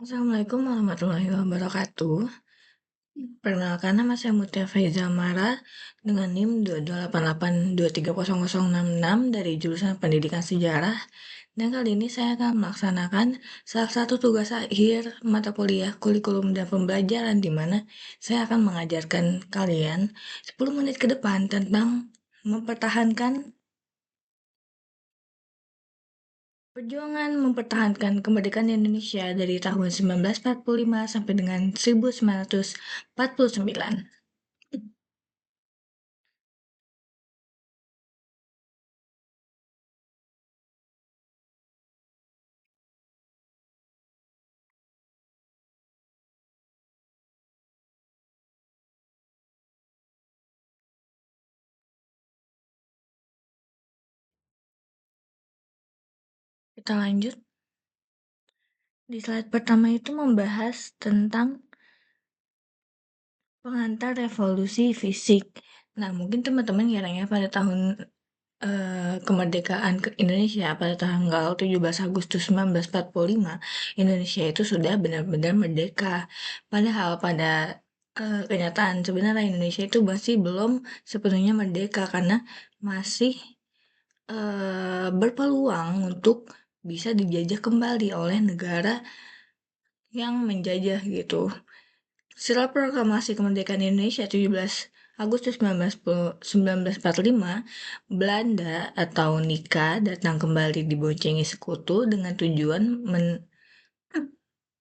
Assalamualaikum warahmatullahi wabarakatuh. Perkenalkan, nama saya Mutia Faiza Mara dengan NIM 22882300066 dari jurusan Pendidikan Sejarah. Dan kali ini saya akan melaksanakan salah satu tugas akhir mata kuliah kurikulum dan pembelajaran di mana saya akan mengajarkan kalian 10 menit ke depan tentang mempertahankan perjuangan mempertahankan kemerdekaan Indonesia dari tahun 1945 sampai dengan 1949. Kita lanjut. Di slide pertama itu membahas tentang pengantar revolusi fisik. Nah, mungkin teman-teman ngiranya pada tahun kemerdekaan ke Indonesia pada tanggal 17 Agustus 1945, Indonesia itu sudah benar-benar merdeka. Padahal pada kenyataan sebenarnya Indonesia itu masih belum sepenuhnya merdeka karena masih berpeluang untuk bisa dijajah kembali oleh negara yang menjajah gitu. Setelah proklamasi kemerdekaan Indonesia 17 Agustus 1945, Belanda atau Nika datang kembali diboncengi sekutu dengan tujuan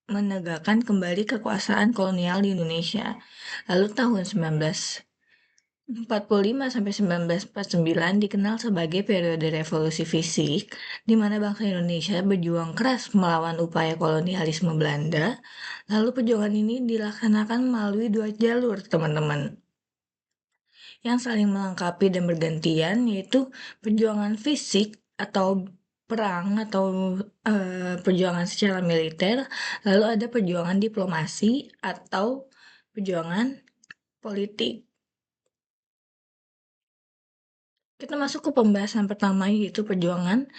menegakkan kembali kekuasaan kolonial di Indonesia. Lalu tahun 1945 sampai 1949 dikenal sebagai periode revolusi fisik, di mana bangsa Indonesia berjuang keras melawan upaya kolonialisme Belanda. Lalu perjuangan ini dilaksanakan melalui dua jalur, teman-teman, yang saling melengkapi dan bergantian, yaitu perjuangan fisik atau perang atau perjuangan secara militer, lalu ada perjuangan diplomasi atau perjuangan politik. Kita masuk ke pembahasan pertama, yaitu perjuangan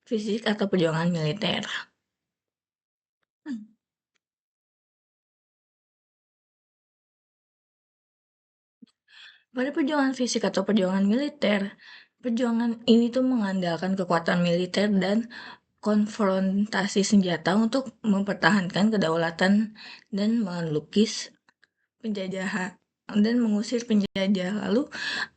fisik atau perjuangan militer. Pada perjuangan fisik atau perjuangan militer, perjuangan ini tuh mengandalkan kekuatan militer dan konfrontasi senjata untuk mempertahankan kedaulatan dan melukis penjajahan dan mengusir penjajah. Lalu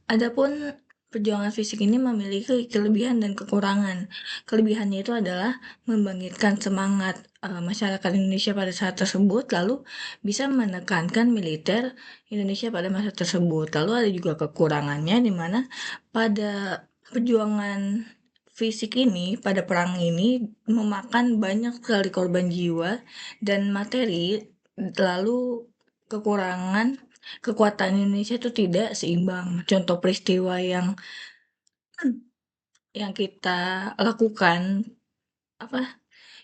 adapun perjuangan fisik ini memiliki kelebihan dan kekurangan. Kelebihannya itu adalah membangkitkan semangat masyarakat Indonesia pada saat tersebut, lalu bisa menekankan militer Indonesia pada masa tersebut. Lalu ada juga kekurangannya di mana pada perjuangan fisik ini, pada perang ini memakan banyak sekali korban jiwa dan materi, lalu kekurangan kekuatan Indonesia itu tidak seimbang. Contoh peristiwa yang kita lakukan, apa?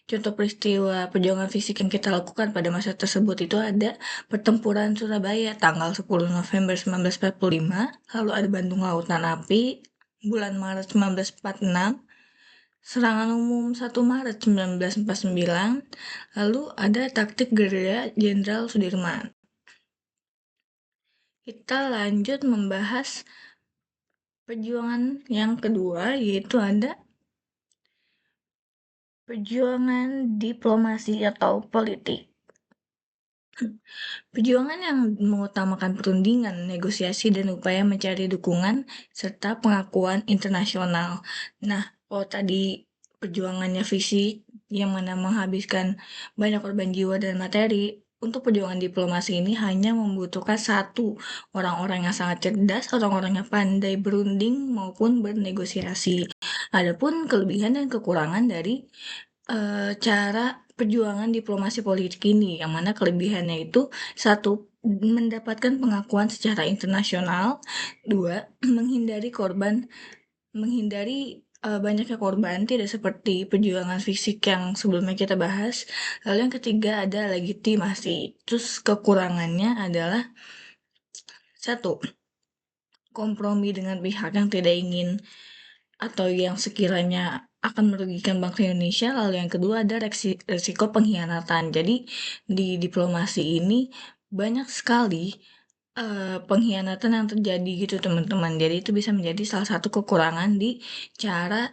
Contoh peristiwa perjuangan fisik yang kita lakukan pada masa tersebut itu ada pertempuran Surabaya tanggal 10 November 1945, lalu ada Bandung Lautan Api bulan Maret 1946, serangan umum 1 Maret 1949, lalu ada taktik gerilya Jenderal Sudirman. Kita lanjut membahas perjuangan yang kedua, yaitu ada perjuangan diplomasi atau politik. Perjuangan yang mengutamakan perundingan, negosiasi, dan upaya mencari dukungan serta pengakuan internasional. Nah, kalau tadi perjuangannya fisik yang mana menghabiskan banyak korban jiwa dan materi, untuk perjuangan diplomasi ini hanya membutuhkan satu orang-orang yang sangat cerdas, orang-orang yang pandai berunding maupun bernegosiasi. Adapun kelebihan dan kekurangan dari cara perjuangan diplomasi politik ini, yang mana kelebihannya itu satu, mendapatkan pengakuan secara internasional, dua, menghindari banyaknya korban, tidak seperti perjuangan fisik yang sebelumnya kita bahas. Lalu yang ketiga ada legitimasi. Terus kekurangannya adalah satu, kompromi dengan pihak yang tidak ingin atau yang sekiranya akan merugikan bangsa Indonesia, lalu yang kedua ada resiko pengkhianatan. Jadi di diplomasi ini banyak sekali pengkhianatan yang terjadi gitu teman-teman. Jadi itu bisa menjadi salah satu kekurangan di cara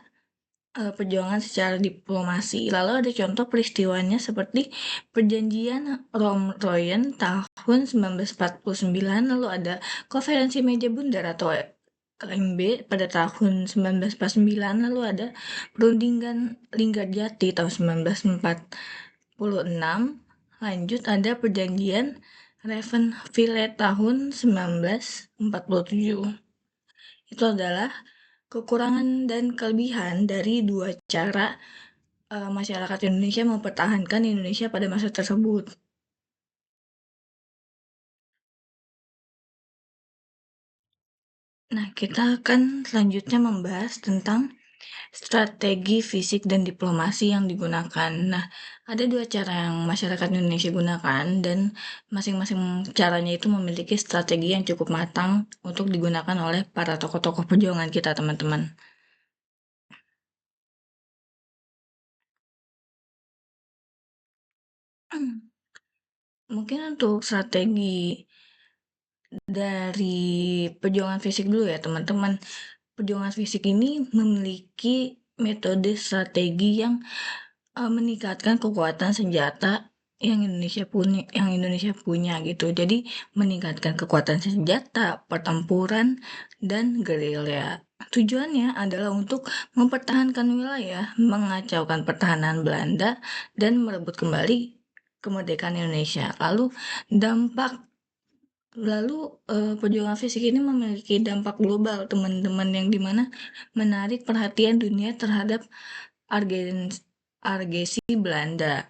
perjuangan secara diplomasi. Lalu ada contoh peristiwanya seperti perjanjian Romroyen tahun 1949, lalu ada konferensi meja bundar atau KMB pada tahun 1949, lalu ada perundingan Linggarjati tahun 1946, lanjut ada perjanjian Ravenville tahun 1947. Itu adalah kekurangan dan kelebihan dari dua cara masyarakat Indonesia mempertahankan Indonesia pada masa tersebut. Nah, kita akan selanjutnya membahas tentang strategi fisik dan diplomasi yang digunakan. Nah, ada dua cara yang masyarakat Indonesia gunakan dan masing-masing caranya itu memiliki strategi yang cukup matang untuk digunakan oleh para tokoh-tokoh perjuangan kita, teman-teman. Mungkin untuk strategi dari perjuangan fisik dulu ya, teman-teman. Perjuangan fisik ini memiliki metode strategi yang meningkatkan kekuatan senjata yang Indonesia punya gitu. Jadi meningkatkan kekuatan senjata, pertempuran, dan gerilya. Tujuannya adalah untuk mempertahankan wilayah, mengacaukan pertahanan Belanda, dan merebut kembali kemerdekaan Indonesia. Dampak Lalu, perjuangan fisik ini memiliki dampak global, teman-teman, yang dimana menarik perhatian dunia terhadap argens agresi Belanda.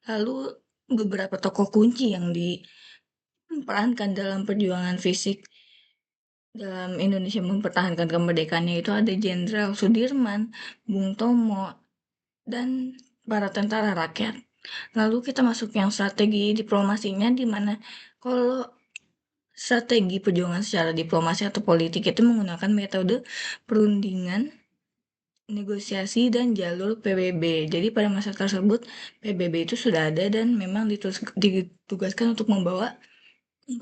Lalu beberapa tokoh kunci yang diperankan dalam perjuangan fisik dalam Indonesia mempertahankan kemerdekaannya itu ada Jenderal Sudirman, Bung Tomo, dan para tentara rakyat. Lalu kita masuk yang strategi diplomasinya, di mana kalau strategi perjuangan secara diplomasi atau politik itu menggunakan metode perundingan, negosiasi, dan jalur PBB. Jadi pada masa tersebut PBB itu sudah ada dan memang ditugaskan untuk membawa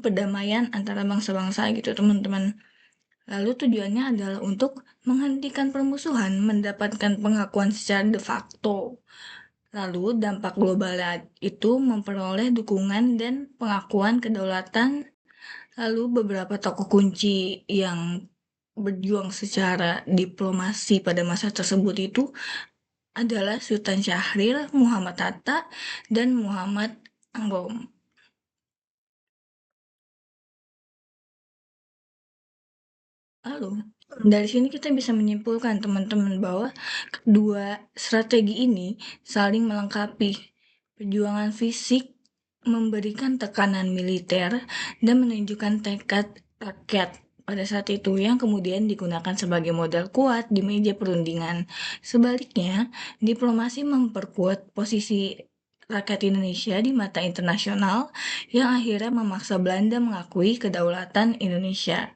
perdamaian antara bangsa-bangsa gitu teman-teman. Lalu tujuannya adalah untuk menghentikan permusuhan, mendapatkan pengakuan secara de facto. Lalu dampak globalnya itu memperoleh dukungan dan pengakuan kedaulatan. Lalu beberapa tokoh kunci yang berjuang secara diplomasi pada masa tersebut itu adalah Sultan Syahrir, Muhammad Hatta, dan Muhammad Anggom. Lalu, dari sini kita bisa menyimpulkan teman-teman bahwa kedua strategi ini saling melengkapi. Perjuangan fisik memberikan tekanan militer dan menunjukkan tekad rakyat pada saat itu yang kemudian digunakan sebagai modal kuat di meja perundingan. Sebaliknya, diplomasi memperkuat posisi rakyat Indonesia di mata internasional yang akhirnya memaksa Belanda mengakui kedaulatan Indonesia.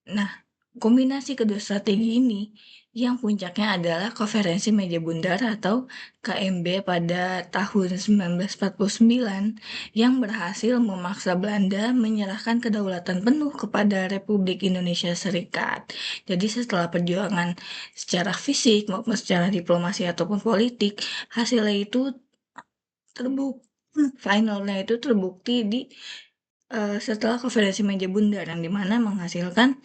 Nah, kombinasi kedua strategi ini yang puncaknya adalah konferensi meja bundar atau KMB pada tahun 1949 yang berhasil memaksa Belanda menyerahkan kedaulatan penuh kepada Republik Indonesia Serikat. Jadi setelah perjuangan secara fisik maupun secara diplomasi ataupun politik, hasilnya itu finalnya itu terbukti setelah konferensi meja bundar yang dimana menghasilkan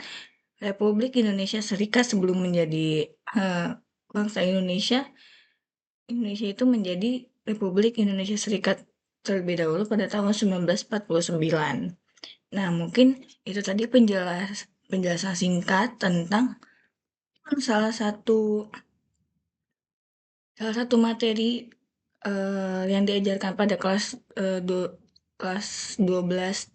Republik Indonesia Serikat sebelum menjadi bangsa Indonesia. Indonesia itu menjadi Republik Indonesia Serikat terlebih dahulu pada tahun 1949. Nah, mungkin itu tadi penjelasan singkat tentang salah satu salah satu materi yang diajarkan pada kelas 12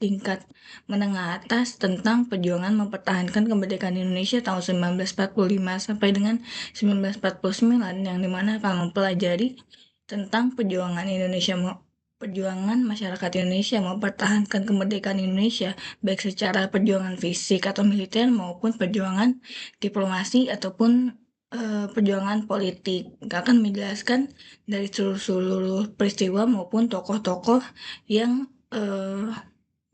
tingkat menengah atas tentang perjuangan mempertahankan kemerdekaan Indonesia tahun 1945 sampai dengan 1949, yang dimana akan mempelajari tentang perjuangan masyarakat Indonesia mempertahankan kemerdekaan Indonesia, baik secara perjuangan fisik atau militer maupun perjuangan diplomasi ataupun perjuangan politik. Nggak akan menjelaskan dari seluruh peristiwa maupun tokoh-tokoh yang eh,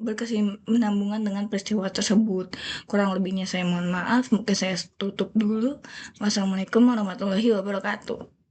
berkesinambungan dengan peristiwa tersebut. Kurang lebihnya saya mohon maaf, mungkin saya tutup dulu. Wassalamualaikum warahmatullahi wabarakatuh.